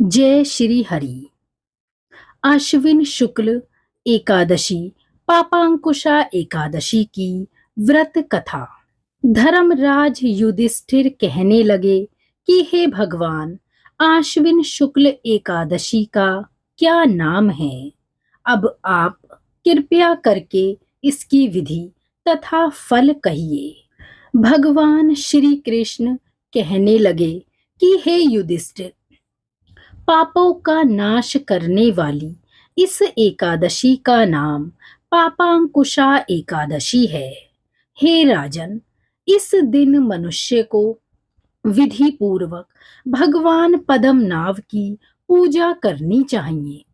जय श्री हरि। आश्विन शुक्ल एकादशी पापांकुशा एकादशी की व्रत कथा। धर्मराज युधिष्ठिर कहने लगे कि हे भगवान, आश्विन शुक्ल एकादशी का क्या नाम है? अब आप कृपया करके इसकी विधि तथा फल कहिए। भगवान श्री कृष्ण कहने लगे कि हे युधिष्ठिर, पापों का नाश करने वाली इस एकादशी का नाम पापांकुशा एकादशी है। हे राजन, इस दिन मनुष्य को विधि पूर्वक भगवान पद्मनाभ की पूजा करनी चाहिए।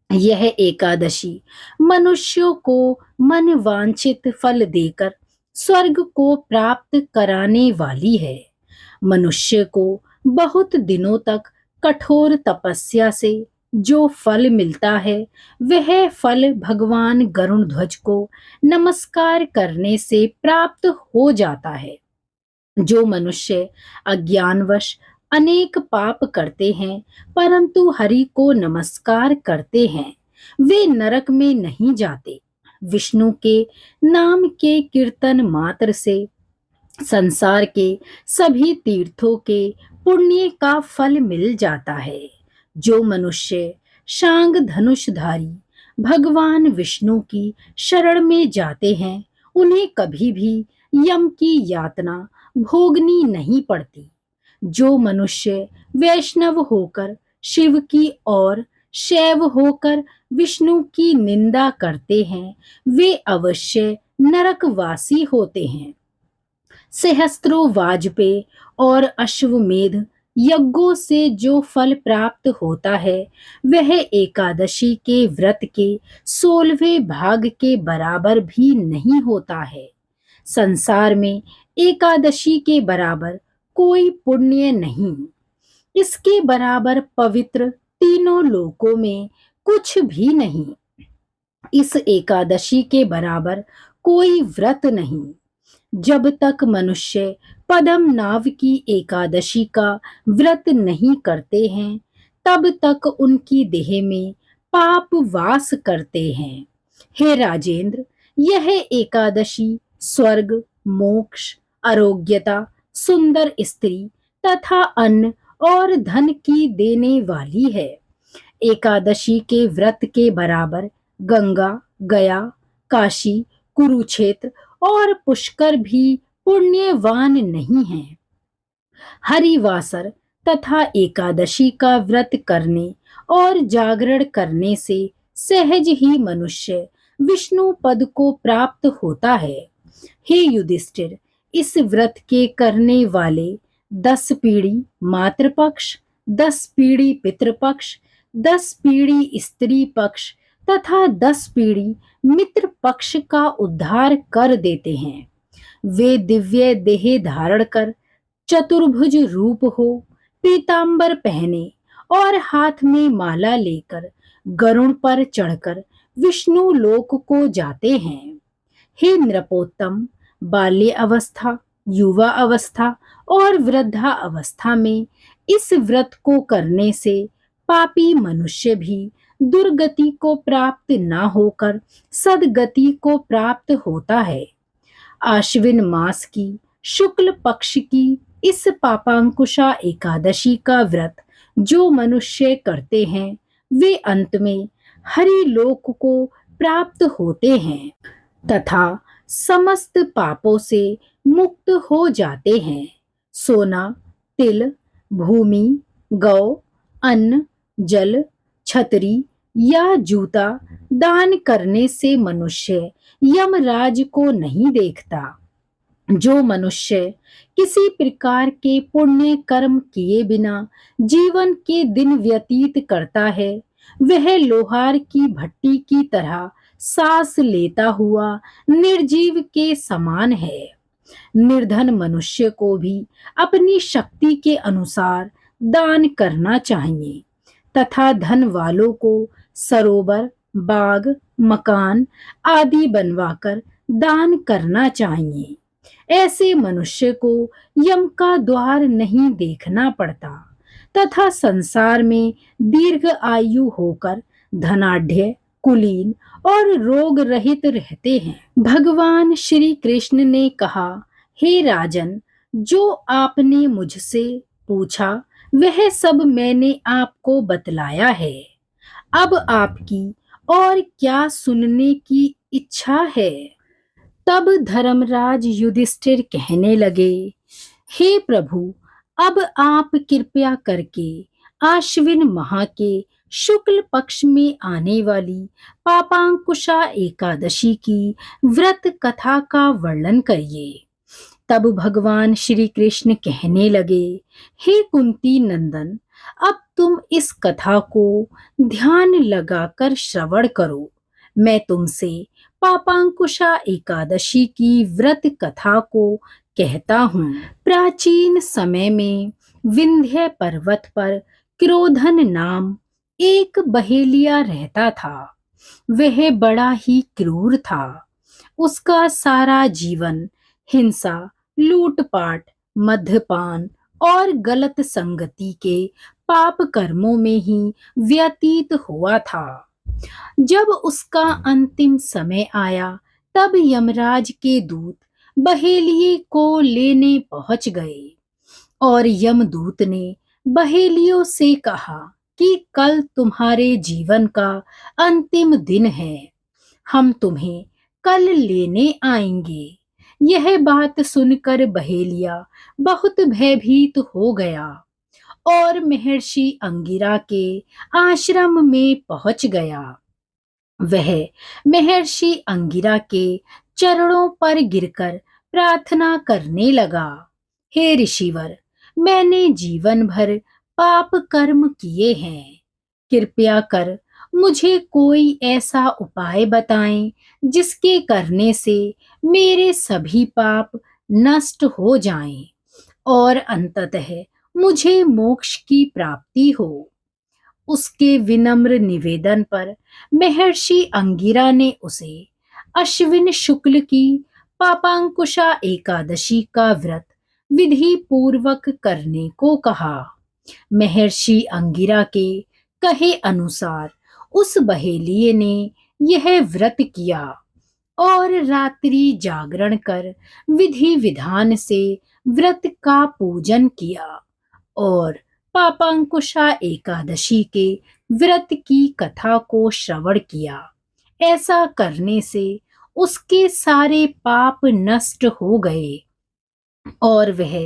यह एकादशी मनुष्यों को मन वांछित फल देकर स्वर्ग को प्राप्त कराने वाली है। मनुष्य को बहुत दिनों तक कठोर तपस्या से जो फल मिलता है, वह फल भगवान गरुण ध्वज को नमस्कार करने से प्राप्त हो जाता है। जो मनुष्य अज्ञानवश अनेक पाप करते हैं परंतु हरि को नमस्कार करते हैं, वे नरक में नहीं जाते। विष्णु के नाम के कीर्तन मात्र से संसार के सभी तीर्थों के पुण्य का फल मिल जाता है। जो मनुष्य शांग धनुषधारी भगवान विष्णु की शरण में जाते हैं, उन्हें कभी भी यम की यातना भोगनी नहीं पड़ती। जो मनुष्य वैष्णव होकर शिव की और शैव होकर विष्णु की निंदा करते हैं, वे अवश्य नरकवासी होते हैं। सहस्त्रों वाजपेय और अश्वमेध यज्ञों से जो फल प्राप्त होता है, वह एकादशी के व्रत के 16वें भाग के बराबर भी नहीं होता है। संसार में एकादशी के बराबर कोई पुण्य नहीं, इसके बराबर पवित्र तीनों लोकों में कुछ भी नहीं। इस एकादशी के बराबर कोई व्रत नहीं। जब तक मनुष्य पद्मनाभ की एकादशी का व्रत नहीं करते हैं, तब तक उनकी देह में पाप वास करते हैं। हे राजेंद्र, यह एकादशी स्वर्ग, मोक्ष, आरोग्यता, सुंदर स्त्री तथा अन्न और धन की देने वाली है। एकादशी के व्रत के बराबर गंगा, गया, काशी, कुरुक्षेत्र और पुष्कर भी पुण्यवान नहीं है। हरिवासर तथा एकादशी का व्रत करने और जागरण करने से सहज ही मनुष्य विष्णु पद को प्राप्त होता है। हे युधिष्ठिर, इस व्रत के करने वाले 10 पीढ़ी मातृपक्ष, 10 पीढ़ी पितृपक्ष, 10 पीढ़ी स्त्री पक्ष तथा 10 पीढ़ी मित्र पक्ष का उद्धार कर देते हैं। वे दिव्य देह धारण कर चतुर्भुज रूप हो, पीतांबर पहने और हाथ में माला लेकर गरुड़ पर चढ़कर विष्णु लोक को जाते हैं। हे नृपोत्तम, बाल्य अवस्था, युवा अवस्था और वृद्धा अवस्था में इस व्रत को करने से पापी मनुष्य भी दुर्गति को प्राप्त ना होकर सदगति को प्राप्त होता है। आश्विन मास की शुक्ल पक्ष की इस पापांकुशा एकादशी का व्रत जो मनुष्य करते हैं, वे अंत में हरि लोक को प्राप्त होते हैं तथा समस्त पापों से मुक्त हो जाते हैं। सोना, तिल, भूमि, गौ, अन्न, जल, छतरी या जूता दान करने से मनुष्य यमराज को नहीं देखता। जो मनुष्य किसी प्रकार के पुण्य कर्म किए बिना जीवन के दिन व्यतीत करता है, वह लोहार की भट्टी की तरह सांस लेता हुआ निर्जीव के समान है। निर्धन मनुष्य को भी अपनी शक्ति के अनुसार दान करना चाहिए तथा धन वालों को सरोवर, बाग, मकान आदि बनवाकर दान करना चाहिए। ऐसे मनुष्य को यम का द्वार नहीं देखना पड़ता तथा संसार में दीर्घ आयु होकर धनाढ़, कुलीन और रोग रहित रहते हैं। भगवान श्री कृष्ण ने कहा, हे राजन, जो आपने मुझसे पूछा वह सब मैंने आपको बतलाया है। अब आपकी और क्या सुनने की इच्छा है? तब धर्मराज युधिष्ठिर कहने लगे, हे प्रभु, अब आप कृपया करके आश्विन माह के शुक्ल पक्ष में आने वाली पापांकुशा एकादशी की व्रत कथा का वर्णन करिए। तब भगवान श्री कृष्ण कहने लगे, हे कुंती नंदन, अब तुम इस कथा को ध्यान लगाकर श्रवण करो। मैं तुमसे पापांकुशा एकादशी की व्रत कथा को कहता हूँ। प्राचीन समय में विंध्य पर्वत पर क्रोधन नाम एक बहेलिया रहता था। वह बड़ा ही क्रूर था। उसका सारा जीवन हिंसा, लूटपाट, मद्यपान और गलत संगति के पाप कर्मों में ही व्यतीत हुआ था। जब उसका अंतिम समय आया, तब यमराज के दूत बहेलिये को लेने पहुंच गए और यमदूत ने बहेलियों से कहा कि कल तुम्हारे जीवन का अंतिम दिन है, हम तुम्हें कल लेने आएंगे। यह बात सुनकर बहेलिया बहुत भयभीत हो गया और महर्षि अंगिरा के आश्रम में पहुंच गया। वह महर्षि अंगिरा के चरणों पर गिरकर प्रार्थना करने लगा, हे ऋषिवर, मैंने जीवन भर पाप कर्म किए हैं। कृपया कर मुझे कोई ऐसा उपाय बताएं जिसके करने से मेरे सभी पाप नष्ट हो जाएं और अंततः मुझे मोक्ष की प्राप्ति हो। उसके विनम्र निवेदन पर महर्षि अंगिरा ने उसे अश्विन शुक्ल की पापांकुशा एकादशी का व्रत विधि पूर्वक करने को कहा। महर्षि अंगिरा के कहे अनुसार उस बहेलिये ने यह व्रत किया और रात्रि जागरण कर विधि विधान से व्रत का पूजन किया और पापांकुशा एकादशी के व्रत की कथा को श्रवण किया। ऐसा करने से उसके सारे पाप नष्ट हो गए और वह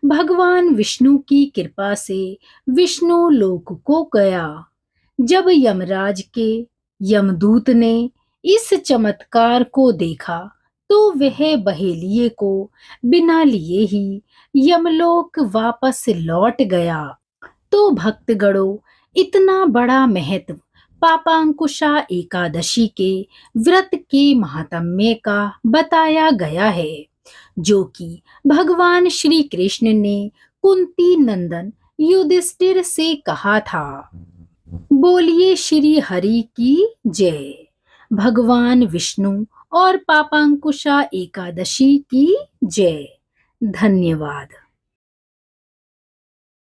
भगवान विष्णु की कृपा से विष्णु लोक को गया। जब यमराज के यमदूत ने इस चमत्कार को देखा तो वह बहेलिये को बिना लिए ही यमलोक वापस लौट गया। तो भक्तगणों, इतना बड़ा महत्व पापांकुशा एकादशी के व्रत के महात्म्य का बताया गया है, जो कि भगवान श्री कृष्ण ने कुंती नंदन युधिष्ठिर से कहा था। बोलिए श्री हरि की जय। भगवान विष्णु और पापांकुशा एकादशी की जय। धन्यवाद।